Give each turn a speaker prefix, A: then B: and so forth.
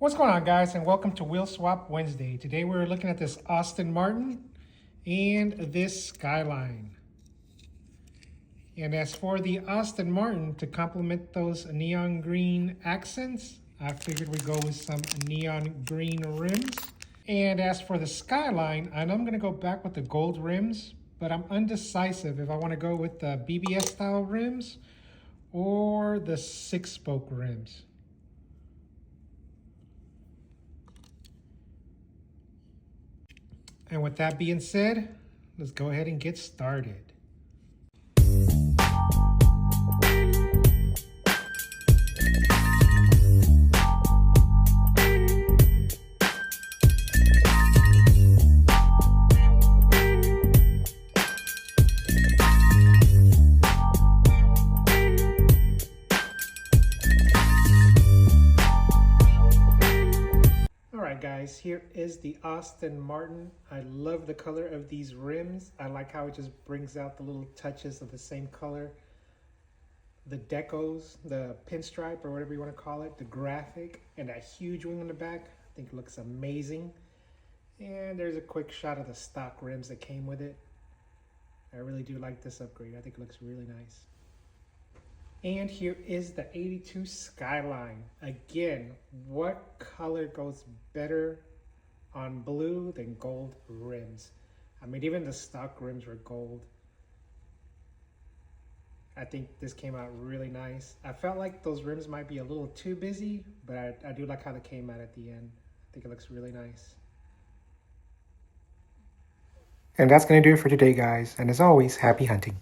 A: What's going on, guys, and welcome to Wheel Swap Wednesday. Today we're looking at this Aston Martin and this Skyline. And as for the Aston Martin, to complement those neon green accents, I figured we'd go with some neon green rims. And as for the Skyline, I know I'm going to go back with the gold rims, but I'm undecisive if I want to go with the BBS style rims or the 6-spoke rims. And with that being said, let's go ahead and get started. Alright guys, here is the Aston Martin. I love the color of these rims. I like how it just brings out the little touches of the same color. The decos, the pinstripe or whatever you want to call it, the graphic, and that huge wing on the back. I think it looks amazing. And there's a quick shot of the stock rims that came with it. I really do like this upgrade. I think it looks really nice. And here is the 82 Skyline. Again, what color goes better on blue than gold rims? I mean, even the stock rims were gold. I think this came out really nice. I felt like those rims might be a little too busy, but I do like how they came out at the end. I think it looks really nice. And that's going to do it for today, guys. And as always, happy hunting.